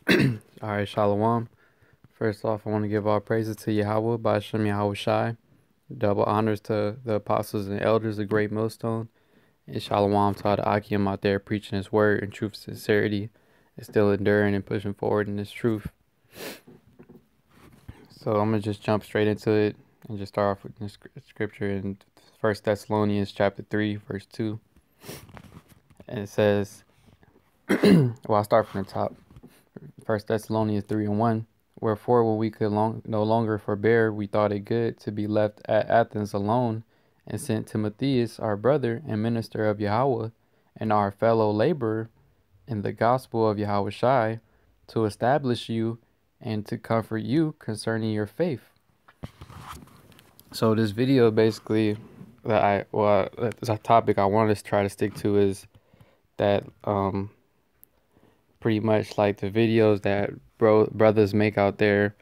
All right, Shalom. First off, I want to give all praises to Yahweh, Ba'ashem Yahweh Shai. Double honors to the apostles and elders of Great Millstone. And Shalom to all the Akim out there preaching his word in truth and sincerity and still enduring and pushing forward in this truth. So I'm going to just jump straight into it and just start off with this scripture in 1 Thessalonians chapter 3, verse 2. And it says, well, I'll start from the top. 1 Thessalonians 3 and 1. Wherefore, when we could no longer forbear, we thought it good to be left at Athens alone, and sent Timotheus, our brother and minister of Yahweh, and our fellow laborer in the gospel of Yahweh Shai, to establish you and to comfort you concerning your faith. So this video basically the topic I want to try to stick to is that pretty much like the videos that brothers make out there,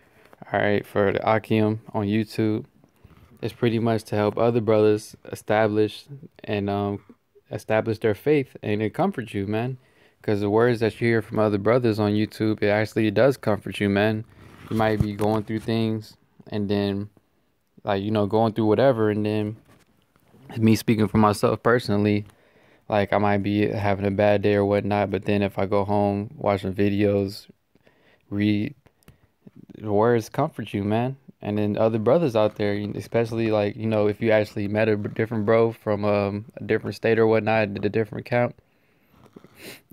all right, for the Akim on YouTube. It's pretty much to help other brothers establish their faith and it comforts you, man. Because the words that you hear from other brothers on YouTube, it actually does comfort you, man. You might be going through things and then, like, going through whatever, and then me speaking for myself personally, like I might be having a bad day or whatnot, but then if I go home, watching videos, read, the words comfort you, man. And then other brothers out there, especially like, if you actually met a different bro from a different state or whatnot, did a different account,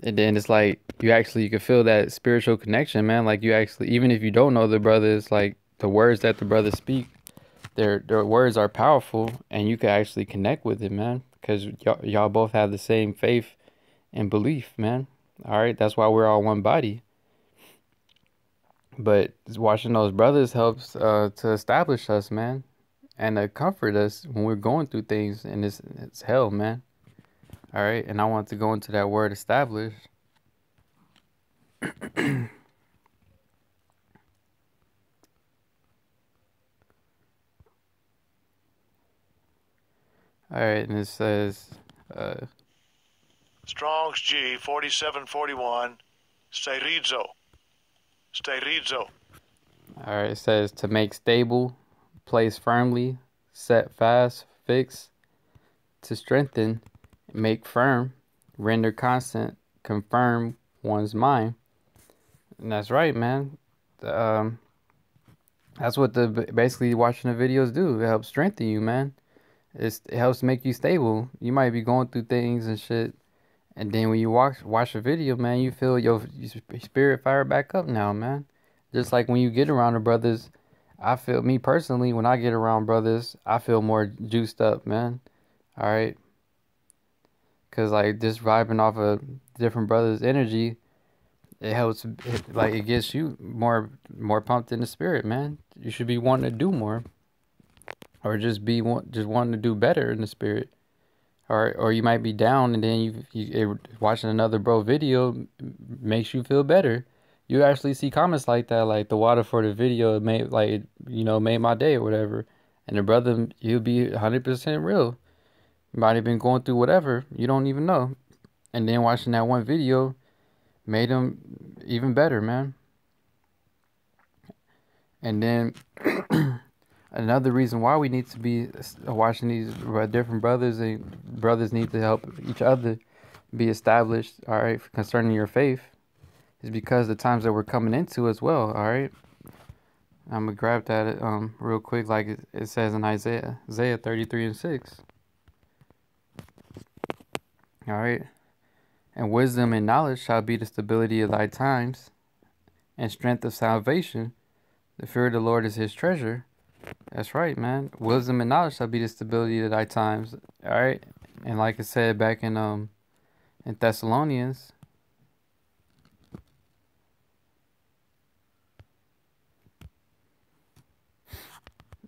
and then it's like you can feel that spiritual connection, man. Like you actually, even if you don't know the brothers, like the words that the brothers speak, their words are powerful, and you can actually connect with it, man, because y'all both have the same faith and belief, man. All right, that's why we're all one body. But watching those brothers helps to establish us, man, and to comfort us when we're going through things, and it's hell, man. All right, and I want to go into that word establish. All right, and it says, Strong's G 4741, sterizo. Sterizo. All right, it says to make stable, place firmly, set fast, fix, to strengthen, make firm, render constant, confirm one's mind. And that's right, man. That's what basically watching the videos do. It helps strengthen you, man. It helps make you stable. You might be going through things and shit, and then when you watch a video, man, you feel your spirit fire back up now, man. Just like when you get around the brothers, I feel, me personally, when I get around brothers, I feel more juiced up, man. All right. Cause like just vibing off of different brothers' energy, it helps. It gets you more pumped in the spirit, man. You should be wanting to do more, or just wanting to do better in the spirit. Or you might be down, and then watching another bro video makes you feel better. You actually see comments like that, like the water for the video made my day or whatever. And the brother, he'll be 100% real. Might have been going through whatever, you don't even know. And then watching that one video made him even better, man. And then another reason why we need to be watching these different brothers, and brothers need to help each other be established, all right, concerning your faith, is because the times that we're coming into as well, all right? I'm going to grab that real quick, like it says in Isaiah 33 and 6. All right. And wisdom and knowledge shall be the stability of thy times, and strength of salvation. The fear of the Lord is his treasure. That's right, man. Wisdom and knowledge shall be the stability of thy times. All right. And like I said back in Thessalonians,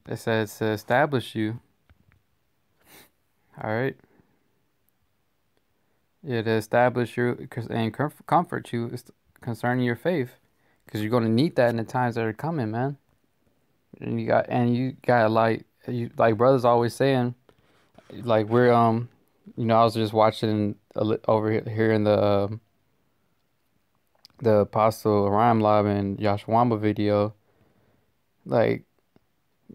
it says to establish you. All right. Yeah, to establish you and comfort you concerning your faith, because you're going to need that in the times that are coming, man. And you got like brothers always saying, like we're I was just watching over here in the the Apostle Rhyme Lob and Yashwamba video, like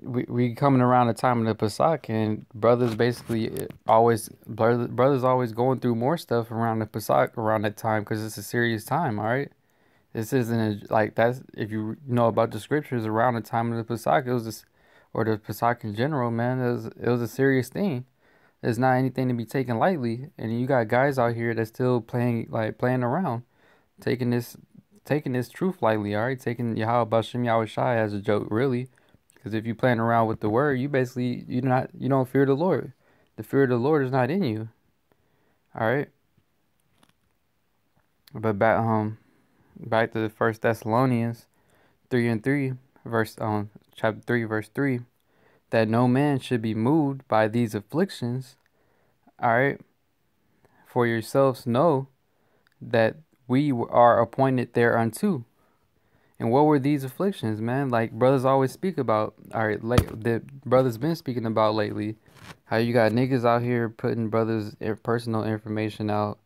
we coming around the time of the Pesach, and brothers basically brothers always going through more stuff around the Pesach around that time because it's a serious time. All right, this isn't like that's if you know about the scriptures around the time of the Pesach, it was just or the Pesach in general, man. It was a serious thing. It's not anything to be taken lightly, and you got guys out here that's still playing around, taking this taking this truth lightly. All right, taking Yahweh Bashem Yahweh Shai as a joke, really. Because if you playing around with the word, you don't fear the Lord. The fear of the Lord is not in you. All right. But back to the First Thessalonians 3:3 verse chapter 3 verse 3, that no man should be moved by these afflictions. All right. For yourselves know that we are appointed thereunto. And what were these afflictions, man? Like brothers always speak about. All right, the brothers been speaking about lately. How you got niggas out here putting brothers' personal information out.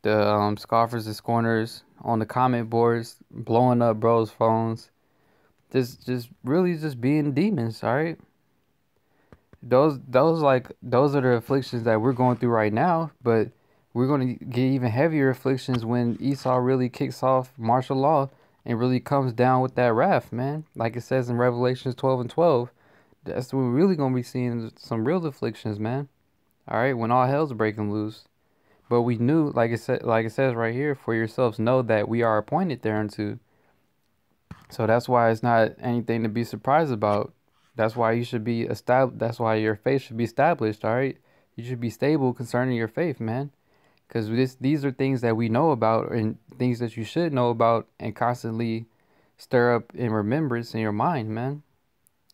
The scoffers and scorners on the comment boards, blowing up bros' phones. Just really just being demons. All right. Those are the afflictions that we're going through right now. But we're gonna get even heavier afflictions when Esau really kicks off martial law and really comes down with that wrath, man. Like it says in Revelations 12:12, that's when we're really gonna be seeing some real afflictions, man. All right, when all hell's breaking loose. But we knew, like it says right here, for yourselves know that we are appointed thereunto. So that's why it's not anything to be surprised about. That's why you should be established. That's why your faith should be established. All right, you should be stable concerning your faith, man. Because these are things that we know about and things that you should know about and constantly stir up in remembrance in your mind, man.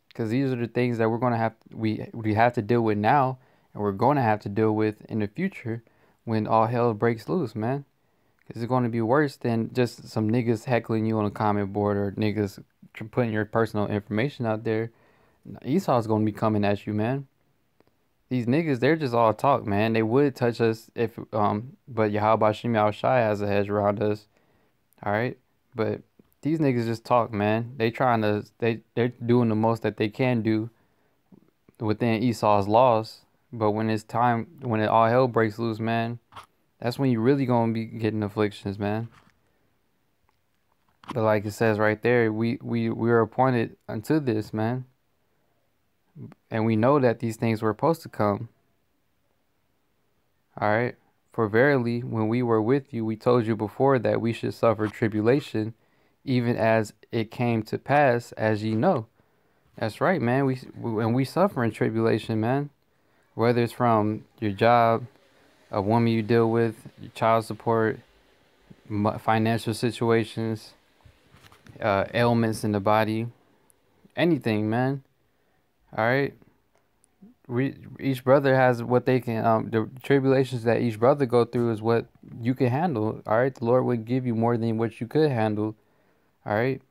Because these are the things that we have to deal with now, and we're going to have to deal with in the future when all hell breaks loose, man. Because it's going to be worse than just some niggas heckling you on a comment board or niggas putting your personal information out there. Esau's going to be coming at you, man. These niggas, they're just all talk, man. They would touch us if, but Yahweh Shem Yahweh Shai has a hedge around us. All right. But these niggas just talk, man. They're doing the most that they can do within Esau's laws. But when it's time, when it all hell breaks loose, man, that's when you really gonna be getting afflictions, man. But like it says right there, we are appointed unto this, man. And we know that these things were supposed to come. All right. For verily, when we were with you, we told you before that we should suffer tribulation, even as it came to pass, as ye know. That's right, man. We suffer in tribulation, man. Whether it's from your job, a woman you deal with, your child support, financial situations, ailments in the body, anything, man. All right. Each brother has what they can the tribulations that each brother go through is what you can handle. All right, the Lord would give you more than what you could handle. All right,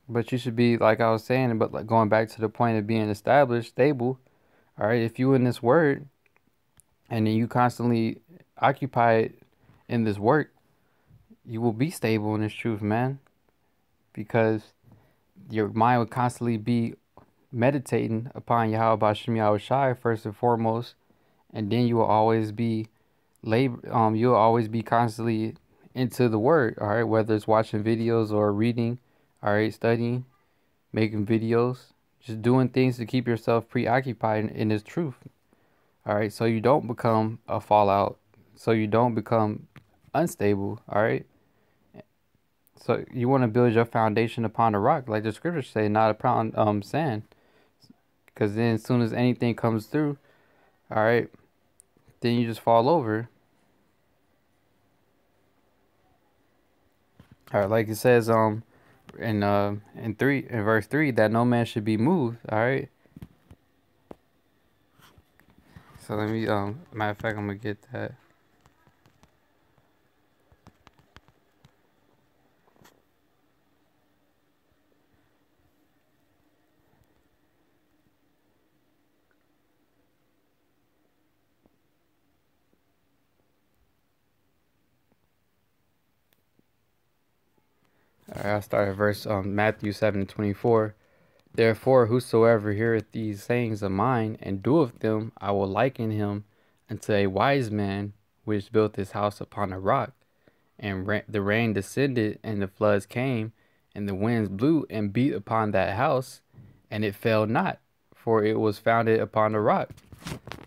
but you should be, like I was saying, but like going back to the point of being established, stable. All right, if you in this word and then you constantly occupied in this work, you will be stable in this truth, man, because your mind would constantly be meditating upon Yahweh Bashem Yahweh Shai first and foremost, and then you will always be you'll always be constantly into the word, all right, whether it's watching videos or reading, all right, studying, making videos, just doing things to keep yourself preoccupied in this truth, all right, so you don't become a fallout, so you don't become unstable, all right. So you want to build your foundation upon a rock, like the scriptures say, not upon sand. Because then as soon as anything comes through, all right, then you just fall over. All right, like it says in verse 3 that no man should be moved, all right? So let me matter of fact, I'm going to get that. All right, I'll start at verse Matthew 7:24. Therefore, whosoever heareth these sayings of mine and doeth them, I will liken him unto a wise man which built his house upon a rock. And the rain descended, and the floods came, and the winds blew and beat upon that house, and it fell not, for it was founded upon a rock.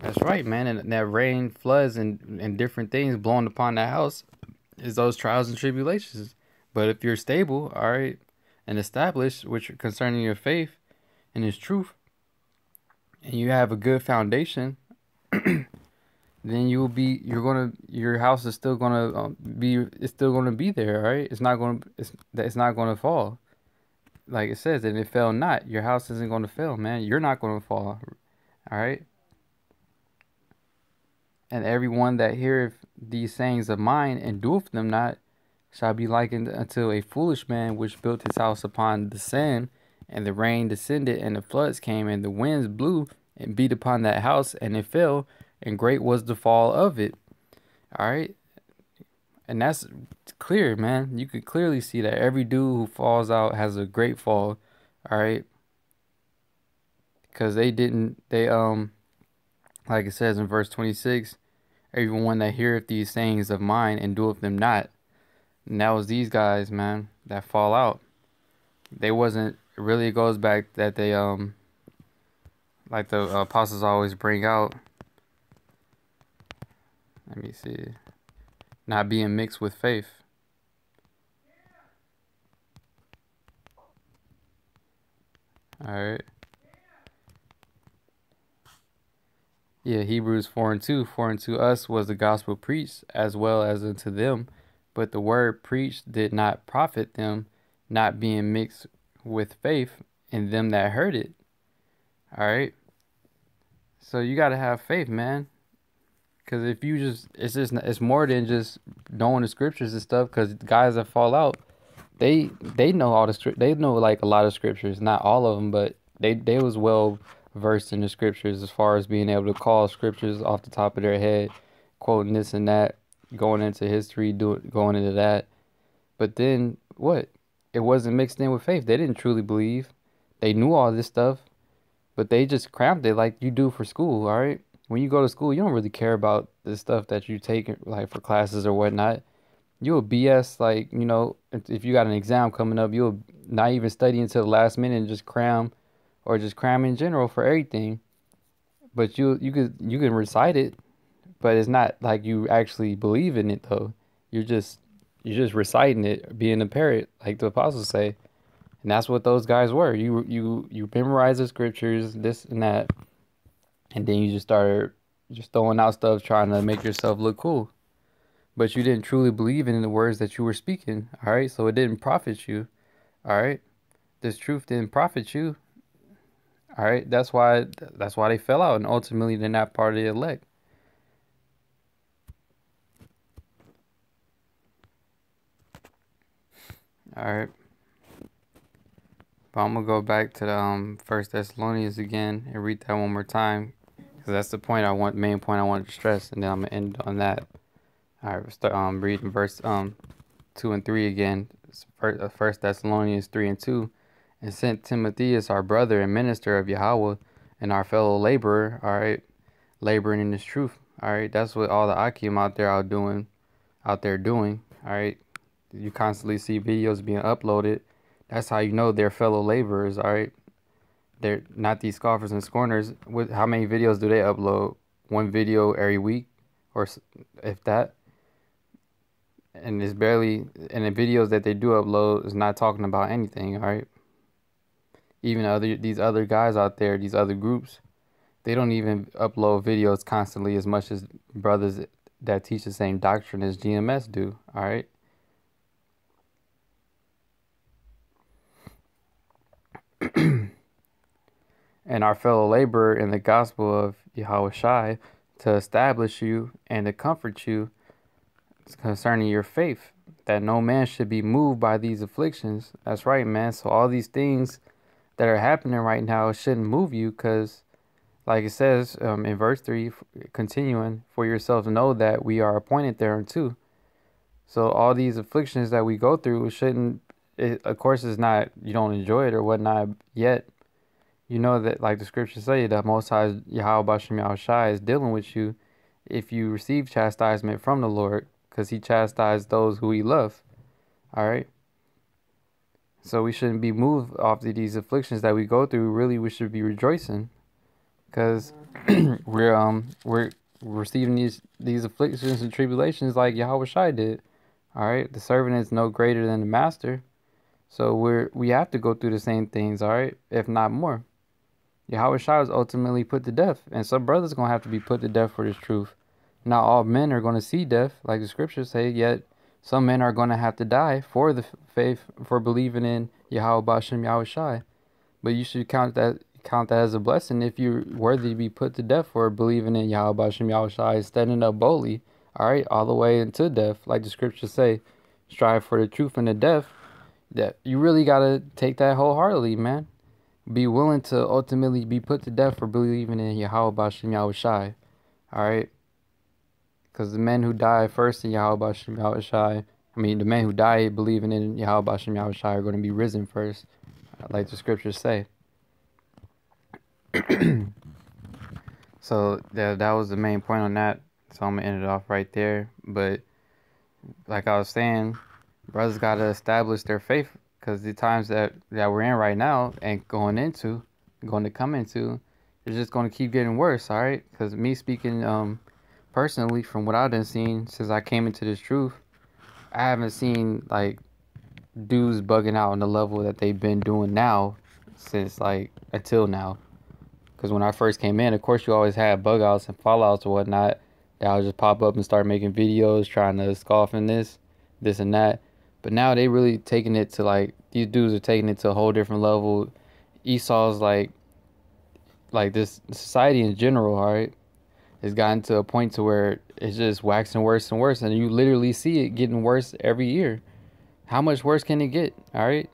That's right, man. And that rain, floods, and different things blowing upon that house is those trials and tribulations. But if you're stable, all right, and established, which concerning your faith and His truth, and you have a good foundation, then your house is still gonna it's still gonna be there, all right? It's not gonna fall. Like it says, and it fell not. Your house isn't gonna fail, man. You're not gonna fall, all right? And everyone that heareth these sayings of mine and doeth them not shall be likened unto a foolish man which built his house upon the sand, and the rain descended, and the floods came, and the winds blew and beat upon that house, and it fell, and great was the fall of it. All right. And that's clear, man. You could clearly see that every dude who falls out has a great fall. All right. Because like it says in verse 26, everyone that heareth these sayings of mine and doeth them not. And that was these guys, man, that fall out. They wasn't, it really goes back that they, like the apostles always bring out. Let me see. Not being mixed with faith. All right. Yeah, Hebrews 4:2. For unto us was the gospel preached as well as unto them, but the word preached did not profit them, not being mixed with faith in them that heard it. All right. So you got to have faith, man. Because if you it's more than just knowing the scriptures and stuff. Because guys that fall out, they know all the they know like a lot of scriptures, not all of them, but they was well versed in the scriptures as far as being able to call scriptures off the top of their head, quoting this and that, going into history, going into that. But then what? It wasn't mixed in with faith. They didn't truly believe. They knew all this stuff, but they just cramped it like you do for school. All right. When you go to school, you don't really care about the stuff that you take like for classes or whatnot. You'll BS, like, if you got an exam coming up, you'll not even study until the last minute and just cram, or just cram in general for everything. But you can recite it, but it's not like you actually believe in it though. You're just reciting it, being a parrot, like the apostles say. And that's what those guys were. You memorize the scriptures, this and that, and then you just started just throwing out stuff trying to make yourself look cool. But you didn't truly believe in the words that you were speaking, all right? So it didn't profit you, all right? This truth didn't profit you, all right? That's why they fell out, and ultimately they're not part of the elect. All right. But I'm gonna go back to the First Thessalonians again and read that one more time, because that's the main point I wanted to stress, and then I'm gonna end on that. All right, we'll start reading verse 2 and 3 again. First Thessalonians 3:2, and sent Timotheus, our brother and minister of Yahweh, and our fellow laborer. All right, laboring in this truth. All right, that's what all the Akim out there doing. All right, you constantly see videos being uploaded. That's how you know they're fellow laborers. All right, they're not these scoffers and scorners. How many videos do they upload? One video every week, or if that. And it's barely, and the videos that they do upload is not talking about anything, all right? Even these other guys out there, these other groups, they don't even upload videos constantly as much as brothers that teach the same doctrine as GMS do, all right? And our fellow laborer in the gospel of Yahweh Shai, to establish you and to comfort you concerning your faith, that no man should be moved by these afflictions. That's right, man. So all these things that are happening right now shouldn't move you, because like it says in verse 3, continuing, for yourselves know that we are appointed thereunto. So all these afflictions that we go through shouldn't of course, it's not, you don't enjoy it or whatnot yet. You know that, like the scriptures say, that Most High Yahweh Bashem Yahushai is dealing with you if you receive chastisement from the Lord, because he chastised those who he loves. All right. So we shouldn't be moved off of these afflictions that we go through. Really, we should be rejoicing, because we're receiving these afflictions and tribulations like Yahweh Shai did. All right. The servant is no greater than the master. So we have to go through the same things, all right, if not more. Yahweh Shai was ultimately put to death, and some brothers gonna have to be put to death for this truth. Not all men are gonna see death, like the scriptures say. Yet some men are gonna have to die for the faith, for believing in Yahweh Bashem Yahweh Shai. But you should count that as a blessing if you're worthy to be put to death for believing in Yahweh Bashem Yahweh Shai, standing up boldly, all right, all the way into death, like the scriptures say. Strive for the truth and the death. That you really gotta take that wholeheartedly, man. Be willing to ultimately be put to death for believing in Yahweh Bashem Yahweh Shai. Alright? Because the men who died first in Yahweh Bashem Yahweh Shai, the men who died believing in Yahweh Bashem Yahweh Shai are going to be risen first, like the scriptures say. So that was the main point on that. So I'm going to end it off right there. But like I was saying, brothers got to establish their faith, because the times that we're in right now and going to come into, it's just going to keep getting worse, all right? Because me speaking personally, from what I've been seeing since I came into this truth, I haven't seen, like, dudes bugging out on the level that they've been doing now since, like, until now. Because when I first came in, of course, you always had bug outs and fallouts or whatnot that would just pop up and start making videos trying to scoff in this and that. But now they really taking it to, like, these dudes are taking it to a whole different level. Esau's like this society in general, all right, has gotten to a point to where it's just waxing worse and worse, and you literally see it getting worse every year. How much worse can it get? All right,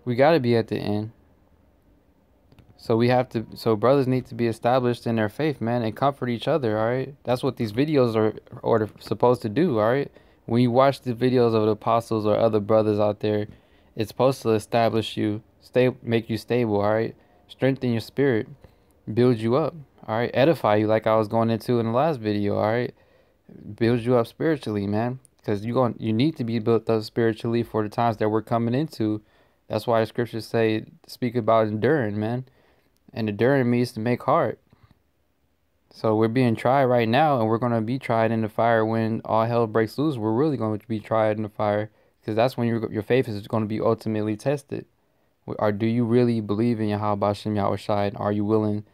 we got to be at the end. So brothers need to be established in their faith, man, and comfort each other, all right? That's what these videos are supposed to do, all right? When you watch the videos of the apostles or other brothers out there, it's supposed to establish you, make you stable, all right? Strengthen your spirit, build you up, all right? Edify you, like I was going into in the last video, all right? Build you up spiritually, man, because you need to be built up spiritually for the times that we're coming into. That's why the scriptures say, speak about enduring, man. And enduring means to make hard. So we're being tried right now, and we're going to be tried in the fire when all hell breaks loose. We're really going to be tried in the fire, because that's when your faith is going to be ultimately tested. Or do you really believe in Yahweh Bashem Yahweh Shai? Are you willing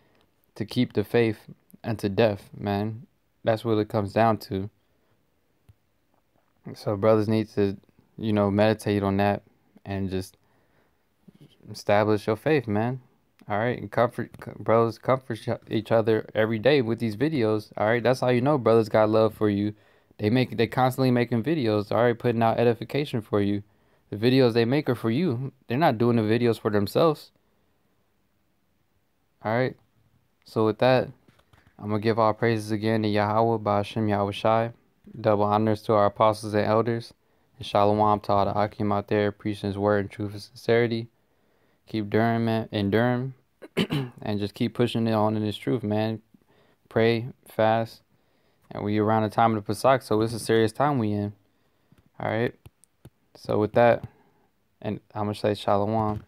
to keep the faith unto death, man? That's what it comes down to. So brothers need to, meditate on that and just establish your faith, man. All right, and comfort each other every day with these videos. All right, that's how you know brothers got love for you. They constantly making videos. All right, putting out edification for you. The videos they make are for you. They're not doing the videos for themselves. All right. So with that, I'm gonna give all praises again to Yahweh Ba'ashem Yahweh Shai. Double honors to our apostles and elders. And shalom to all the Akim out there preaching his word in truth and sincerity. Keep enduring, and just keep pushing it on in this truth, man. Pray, fast, and we around the time of the Pesach, so it's a serious time we in. All right. So with that, and I'm gonna say shalom.